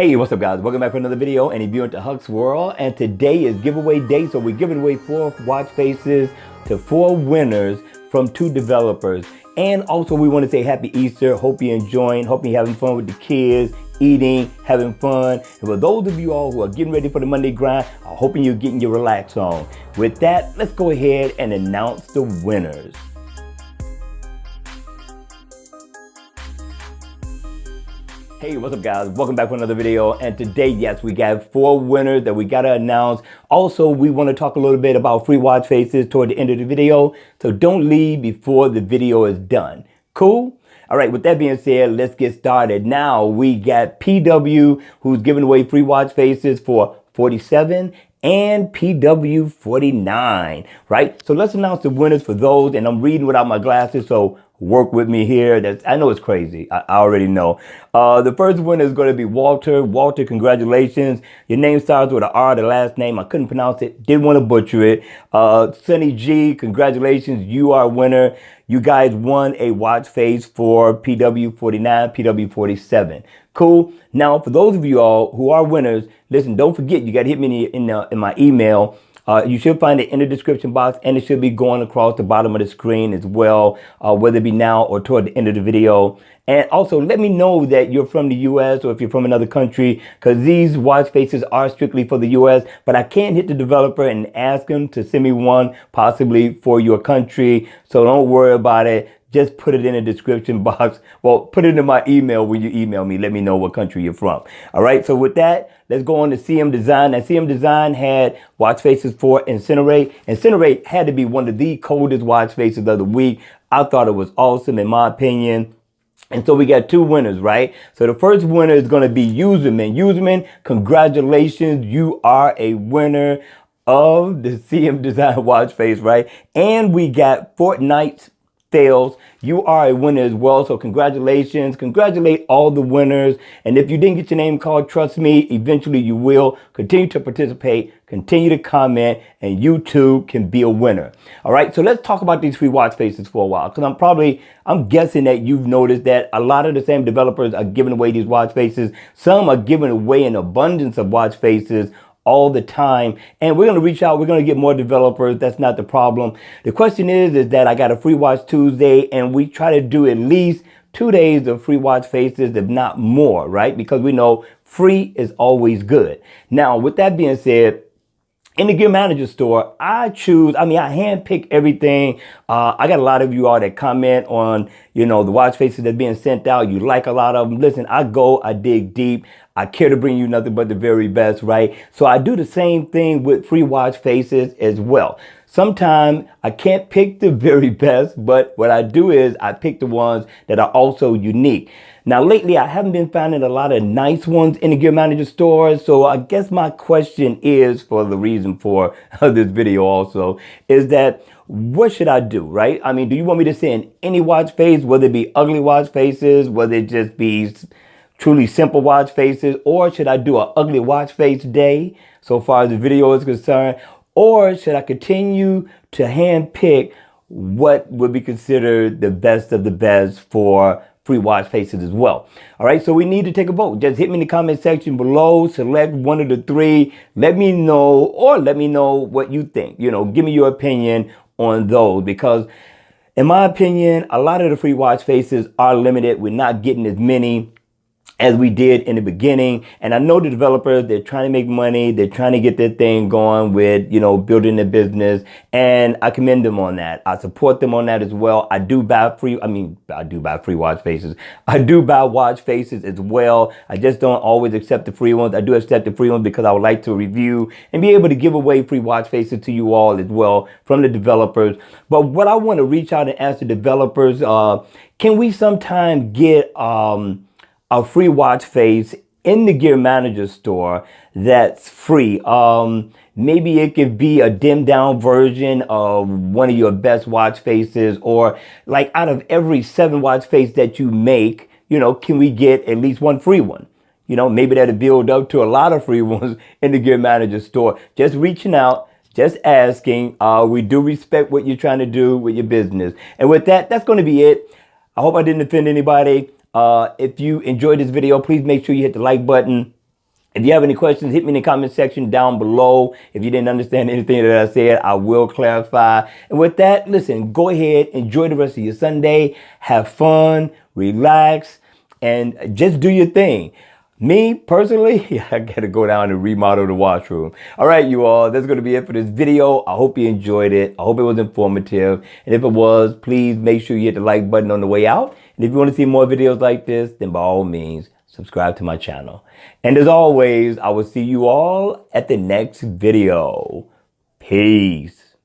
Hey, what's up guys? Welcome back for another video, and if you're into Huck's World, and today is giveaway day, so we're giving away 4 watch faces to 4 winners from 2 developers. And also we want to say happy Easter. Hope you're enjoying, hope you're having fun with the kids, eating, having fun. And for those of you all who are getting ready for the Monday grind, I'm hoping you're getting your relax on. With that, let's go ahead and announce the winners. Hey, what's up guys? Welcome back for another video, and today, yes, we got 4 winners that we gotta announce. Also, we want to talk a little bit about free watch faces toward the end of the video, so don't leave before the video is done. Cool? All right, with that being said, let's get started. Now, we got PW, who's giving away free watch faces for 47 and PW 49, right? So let's announce the winners for those, and I'm reading without my glasses, so work with me here. I know it's crazy. I already know. The first winner is going to be Walter. Walter, congratulations. Your name starts with an R, the last name. I couldn't pronounce it. Didn't want to butcher it. Sunny G, congratulations. You are a winner. You guys won a watch face for PW 49, PW 47. Cool. Now, for those of you all who are winners, listen, don't forget, you got to hit me in my email. You should find it in the description box, and it should be going across the bottom of the screen as well, whether it be now or toward the end of the video. And also, let me know that you're from the U.S. or if you're from another country, because these watch faces are strictly for the U.S., but I can hit the developer and ask them to send me one possibly for your country, so don't worry about it. Just put it in the description box. Well, put it in my email when you email me. Let me know what country you're from. All right, so with that, let's go on to CM Design. Now, CM Design had watch faces for Incinerate. Incinerate had to be one of the coldest watch faces of the week. I thought it was awesome, in my opinion. And so we got 2 winners, right? So the first winner is going to be Userman. Userman, congratulations. You are a winner of the CM Design watch face, right? And we got Fortnite Fails. You are a winner as well, so congratulations. Congratulate all the winners, and if you didn't get your name called, trust me, eventually you will. Continue to participate, continue to comment, and you too can be a winner. All right, so let's talk about these free watch faces for a while, because I'm guessing that you've noticed that a lot of the same developers are giving away these watch faces. Some are giving away an abundance of watch faces all the time, and we're going to reach out. We're going to get more developers. That's not the problem. The question is that I got a free watch Tuesday, and we try to do at least 2 days of free watch faces, if not more, right? Because we know free is always good. Now, with that being said, in the Gear Manager store, I handpick everything. I got a lot of you all that comment on, the watch faces that are being sent out. You like a lot of them. Listen, I dig deep. I care to bring you nothing but the very best, right? So I do the same thing with free watch faces as well. Sometimes I can't pick the very best, but what I do is I pick the ones that are also unique. Now, lately, I haven't been finding a lot of nice ones in the Gear Manager stores. So I guess my question is, for the reason for this video also, is that what should I do, right? I mean, do you want me to send any watch face, whether it be ugly watch faces, whether it just be truly simple watch faces, or should I do an ugly watch face day so far as the video is concerned? Or should I continue to handpick what would be considered the best of the best for free watch faces as well? All right, so we need to take a vote. Just hit me in the comment section below, select one of the 3. Let me know what you think. Give me your opinion on those, because in my opinion, a lot of the free watch faces are limited. We're not getting as many as we did in the beginning. And I know the developers, they're trying to make money. They're trying to get their thing going with, building their business. And I commend them on that. I support them on that as well. I do buy free watch faces. I do buy watch faces as well. I just don't always accept the free ones. I do accept the free ones because I would like to review and be able to give away free watch faces to you all as well from the developers. But what I want to reach out and ask the developers, can we sometime get a free watch face in the Gear Manager store that's free? Maybe it could be a dimmed down version of one of your best watch faces, or like out of every 7 watch face that you make, can we get at least 1 free one? Maybe that'll build up to a lot of free ones in the Gear Manager store. Just reaching out, just asking. We do respect what you're trying to do with your business. And with that, that's going to be it. I hope I didn't offend anybody. If you enjoyed this video, please make sure you hit the like button. If you have any questions, hit me in the comment section down below. If you didn't understand anything that I said, I will clarify. And with that, listen, go ahead, enjoy the rest of your Sunday, have fun, relax, and just do your thing. Me, personally, I gotta go down and remodel the washroom. All right, you all, that's gonna be it for this video. I hope you enjoyed it. I hope it was informative. And if it was, please make sure you hit the like button on the way out. And if you wanna see more videos like this, then by all means, subscribe to my channel. And as always, I will see you all at the next video. Peace.